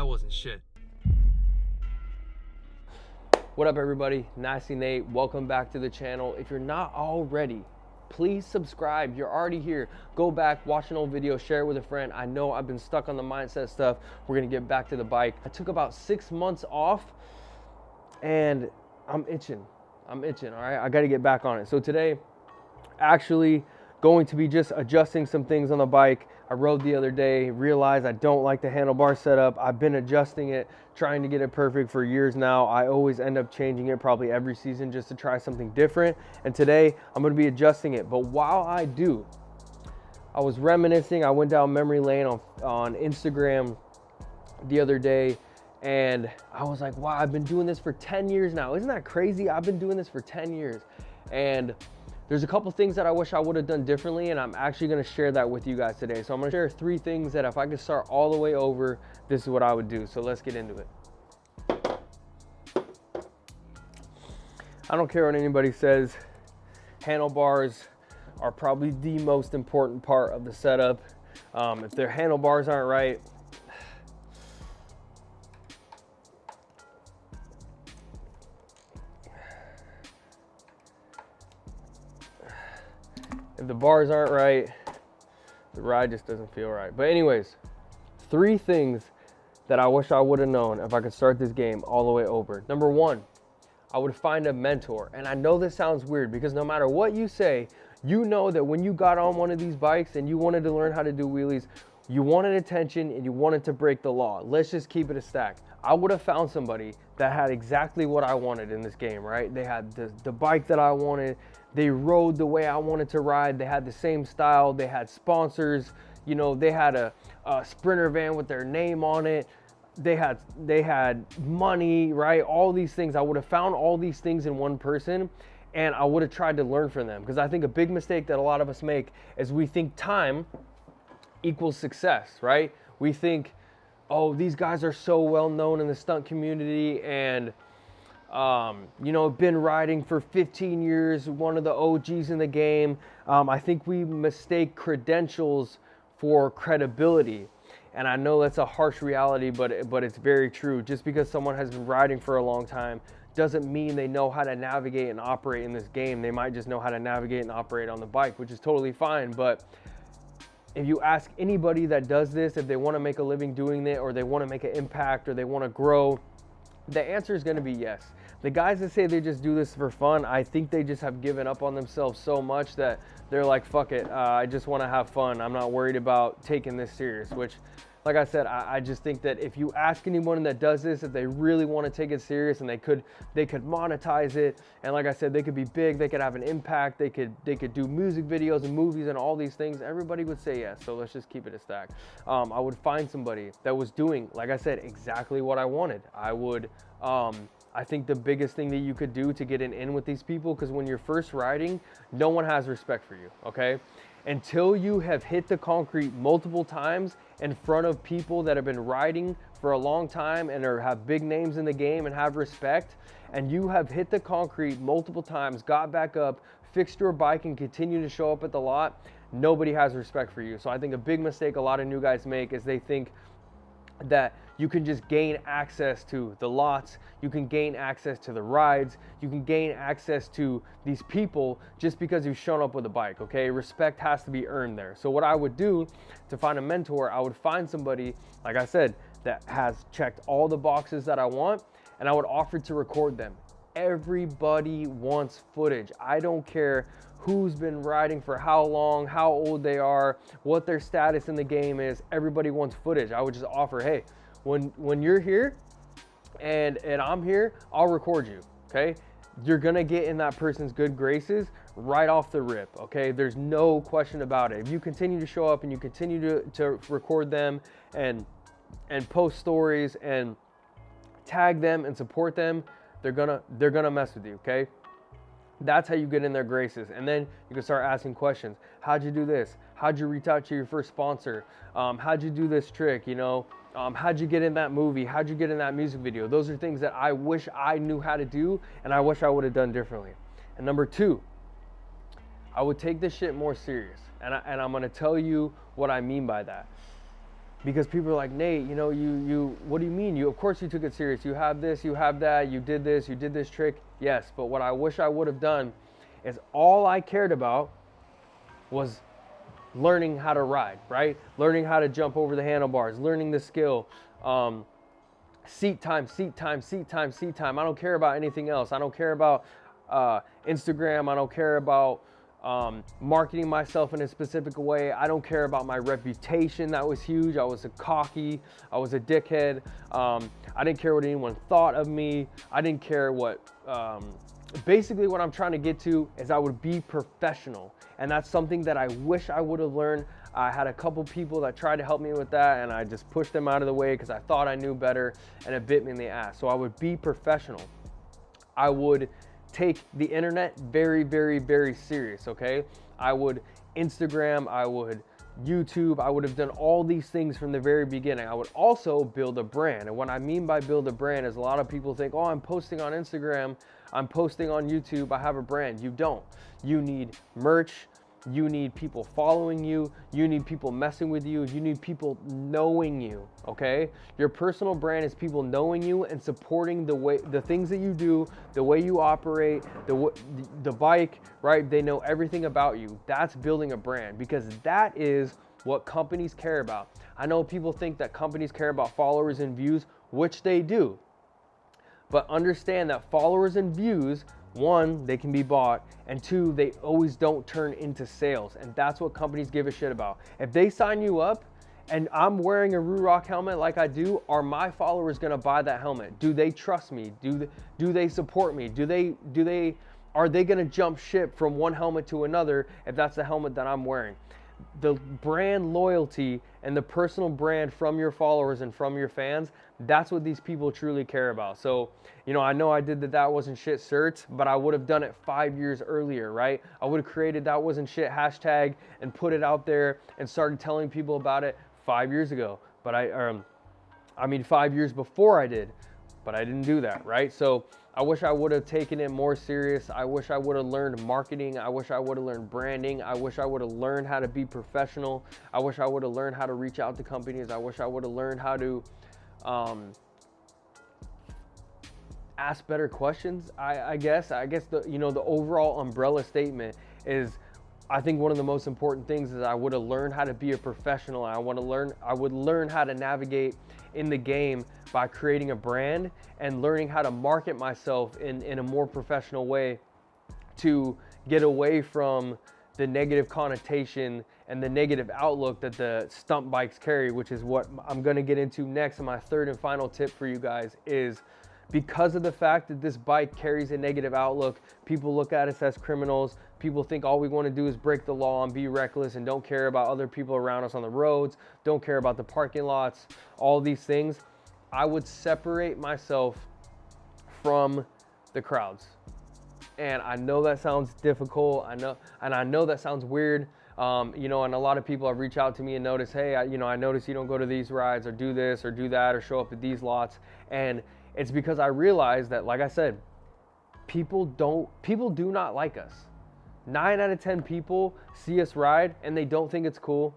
That wasn't shit. What up, everybody? Nasty Nate. Welcome back to the channel. If you're not already, please subscribe. You're already here. Go back, watch an old video, share it with a friend. I know I've been stuck on the mindset stuff. We're gonna get back to the bike. I took about 6 months off and I'm itching, all right? I gotta get back on it. So today, actually going to be just adjusting some things on the bike. I rode the other day, realized I don't like the handlebar setup. I've been adjusting it, trying to get it perfect for years now. I always end up changing it probably every season just to try something different. And today I'm gonna be adjusting it. But while I do, I was reminiscing. I went down memory lane on Instagram the other day, and I was like, wow, I've been doing this for 10 years now. Isn't that crazy? I've been doing this for 10 years. And there's a couple things that I wish I would have done differently, and I'm actually gonna share that with you guys today. So I'm gonna share 3 things that if I could start all the way over, this is what I would do. So let's get into it. I don't care what anybody says, handlebars are probably the most important part of the setup. If their handlebars aren't right, if the bars aren't right, the ride just doesn't feel right. But anyways, 3 things that I wish I would have known if I could start this game all the way over. Number 1, I would find a mentor. And I know this sounds weird because no matter what you say, you know that when you got on one of these bikes and you wanted to learn how to do wheelies, you wanted attention and you wanted to break the law. Let's just keep it a stack. I would have found somebody that had exactly what I wanted in this game, right? They had the bike that I wanted. They rode the way I wanted to ride. They had the same style. They had sponsors. You know, they had a Sprinter van with their name on it. They had money, right? All these things. I would have found all these things in one person, and I would have tried to learn from them. Because I think a big mistake that a lot of us make is we think time equals success, right? We think, oh, these guys are so well known in the stunt community and you know, been riding for 15 years, one of the OGs in the game. I think we mistake credentials for credibility. And I know that's a harsh reality, but it's very true. Just because someone has been riding for a long time doesn't mean they know how to navigate and operate in this game. They might just know how to navigate and operate on the bike, which is totally fine. But if you ask anybody that does this, if they want to make a living doing it, or they want to make an impact, or they want to grow, the answer is going to be yes. The guys that say they just do this for fun, I think they just have given up on themselves so much that they're like, fuck it, I just want to have fun. I'm not worried about taking this serious, which, like I said, I just think that if you ask anyone that does this, if they really want to take it serious and they could monetize it, and like I said, they could be big, they could have an impact, they could do music videos and movies and all these things, everybody would say yes. So let's just keep it a stack. I would find somebody that was doing, like I said, exactly what I wanted. I think the biggest thing that you could do to get an in with these people, because when you're first riding, no one has respect for you, okay? Until you have hit the concrete multiple times in front of people that have been riding for a long time and have big names in the game and have respect, and you have hit the concrete multiple times, got back up, fixed your bike and continue to show up at the lot, nobody has respect for you. So I think a big mistake a lot of new guys make is they think that you can just gain access to the lots, you can gain access to the rides, you can gain access to these people just because you've shown up with a bike, okay? Respect has to be earned there. So what I would do to find a mentor, I would find somebody, like I said, that has checked all the boxes that I want, and I would offer to record them. Everybody wants footage. I don't care who's been riding for how long, how old they are, what their status in the game is. Everybody wants footage. I would just offer, hey, when you're here and I'm here, I'll record you, okay? You're gonna get in that person's good graces right off the rip, okay? There's no question about it. If you continue to show up and you continue to record them and post stories and tag them and support them, they're gonna mess with you, okay? That's how you get in their graces. And then you can start asking questions. How'd you do this? How'd you reach out to your first sponsor? How'd you do this trick? You know, how'd you get in that movie? How'd you get in that music video? Those are things that I wish I knew how to do, and I wish I would have done differently. And number 2, I would take this shit more serious. And I'm gonna tell you what I mean by that. Because people are like, Nate, you know, you what do you mean? Of course you took it serious. You have this, you have that, you did this trick. Yes, but what I wish I would have done is all I cared about was learning how to ride, right? Learning how to jump over the handlebars, learning the skill. Seat time, seat time, seat time, seat time. I don't care about anything else. I don't care about Instagram. I don't care about marketing myself in a specific way. I don't care about my reputation. That was huge. I was a cocky. I was a dickhead. I didn't care what anyone thought of me. I didn't care what, basically what I'm trying to get to is I would be professional. And that's something that I wish I would have learned. I had a couple people that tried to help me with that, and I just pushed them out of the way because I thought I knew better, and it bit me in the ass. So I would be professional. I would take the internet very, very, very serious, okay? I would Instagram, I would YouTube, I would have done all these things from the very beginning. I would also build a brand. And what I mean by build a brand is a lot of people think, oh, I'm posting on Instagram, I'm posting on YouTube, I have a brand. You don't. You need merch. You need people following you. You need people messing with you. You need people knowing you, okay? Your personal brand is people knowing you and supporting the things that you do, the way you operate, the bike, right? They know everything about you. That's building a brand, because that is what companies care about. I know people think that companies care about followers and views, which they do. But understand that followers and views, one, they can be bought, and two, they always don't turn into sales. And that's what companies give a shit about. If they sign you up and I'm wearing a Rock helmet like I do, are my followers gonna buy that helmet? Do they trust me? Do they support me? Are they gonna jump ship from one helmet to another if that's the helmet that I'm wearing? The brand loyalty and the personal brand from your followers and from your fans, that's what these people truly care about. So, you know I did that wasn't shit shirts, but I would have done it 5 years earlier, right? I would have created that wasn't shit hashtag and put it out there and started telling people about it 5 years ago. But I mean 5 years before I did, but I didn't do that, right? So I wish I would have taken it more serious. I wish I would have learned marketing. I wish I would have learned branding. I wish I would have learned how to be professional. I wish I would have learned how to reach out to companies. I wish I would have learned how to ask better questions. I guess the the overall umbrella statement is, I think one of the most important things is I would have learned how to be a professional. I would learn how to navigate in the game by creating a brand and learning how to market myself in a more professional way to get away from the negative connotation and the negative outlook that the stunt bikes carry, which is what I'm gonna get into next. And my third and final tip for you guys is, because of the fact that this bike carries a negative outlook, people look at us as criminals. People think all we want to do is break the law and be reckless and don't care about other people around us on the roads, don't care about the parking lots, all these things. I would separate myself from the crowds. And I know that sounds difficult. I know that sounds weird. And a lot of people have reached out to me and noticed, hey, I noticed you don't go to these rides or do this or do that or show up at these lots. And it's because I realized that, like I said, people do not like us. 9 out of 10 people see us ride and they don't think it's cool.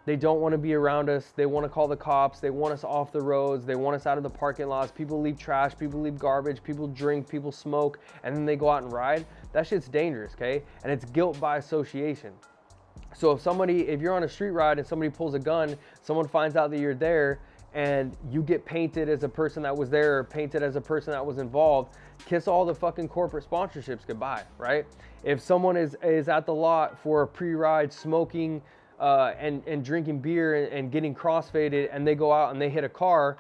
They don't want to be around us. They want to call the cops. They want us off the roads. They want us out of the parking lots. People leave trash. People leave garbage. People drink. People smoke. And then they go out and ride. That shit's dangerous, okay? And it's guilt by association. So if you're on a street ride and somebody pulls a gun, someone finds out that you're there, and you get painted as a person that was there or painted as a person that was involved, kiss all the fucking corporate sponsorships goodbye, right? If someone is at the lot for a pre-ride smoking and drinking beer and getting crossfaded, and they go out and they hit a car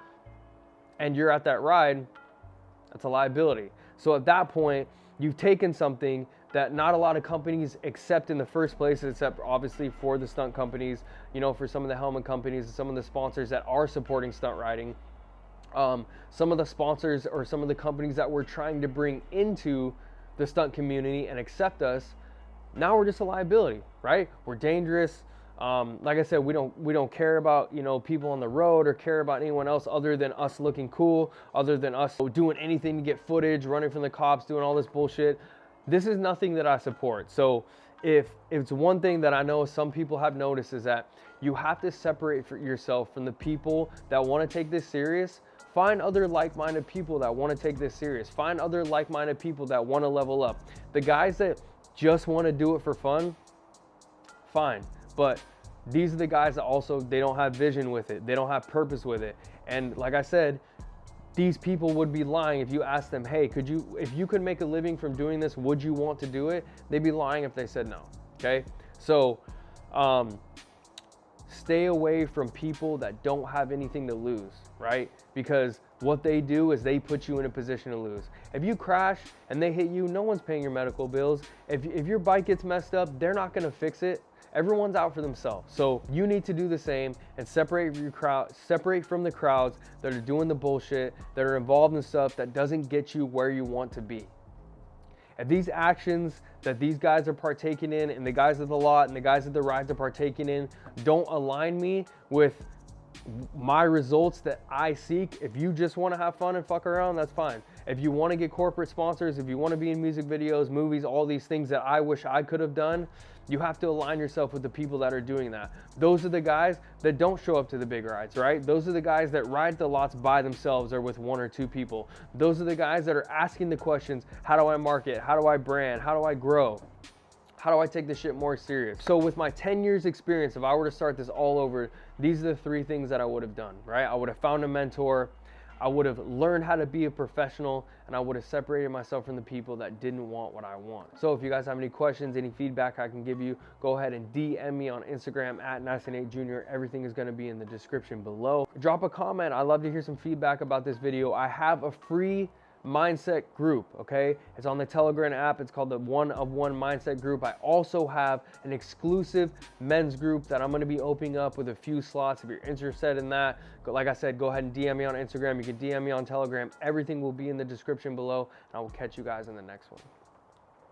and you're at that ride, that's a liability. So at that point, you've taken something that not a lot of companies accept in the first place, except obviously for the stunt companies, for some of the helmet companies and some of the sponsors that are supporting stunt riding. Some of the sponsors or some of the companies that we're trying to bring into the stunt community and accept us, now we're just a liability, right? We're dangerous. Like I said, we don't care about people on the road or care about anyone else other than us looking cool, other than us doing anything to get footage, running from the cops, doing all this bullshit. This is nothing that I support. So if it's one thing that I know some people have noticed is that you have to separate yourself from the people that want to take this serious. Find other like-minded people that want to take this serious. Find other like-minded people that want to level up. The guys that just want to do it for fun, fine. But these are the guys that also, they don't have vision with it. They don't have purpose with it. And like I said, these people would be lying if you asked them, hey, if you could make a living from doing this, would you want to do it? They'd be lying if they said no, okay? So stay away from people that don't have anything to lose, right? Because what they do is they put you in a position to lose. If you crash and they hit you, no one's paying your medical bills. If your bike gets messed up, they're not gonna fix it. Everyone's out for themselves. So you need to do the same and separate from the crowds that are doing the bullshit, that are involved in stuff that doesn't get you where you want to be. If these actions that these guys are partaking in, and the guys at the lot and the guys at the rides are partaking in, don't align me with my results that I seek, if you just want to have fun and fuck around, that's fine. If you want to get corporate sponsors, if you want to be in music videos, movies, all these things that I wish I could have done, you have to align yourself with the people that are doing that. Those are the guys that don't show up to the big rides, right? Those are the guys that ride the lots by themselves or with 1 or 2 people. Those are the guys that are asking the questions, how do I market? How do I brand? How do I grow? How do I take this shit more serious? So with my 10 years experience, if I were to start this all over, these are the 3 things that I would have done, right? I would have found a mentor, I would have learned how to be a professional, and I would have separated myself from the people that didn't want what I want. So if you guys have any questions, any feedback I can give you, go ahead and DM me on Instagram at Nice8Jr. Everything is gonna be in the description below. Drop a comment. I'd love to hear some feedback about this video. I have a free mindset group, okay? It's on the Telegram app. It's called the 1 of 1 mindset group. I also have an exclusive men's group that I'm going to be opening up with a few slots. If you're interested in that, like I said, go ahead and DM me on Instagram. You can DM me on Telegram. Everything will be in the description below, and I will catch you guys in the next one.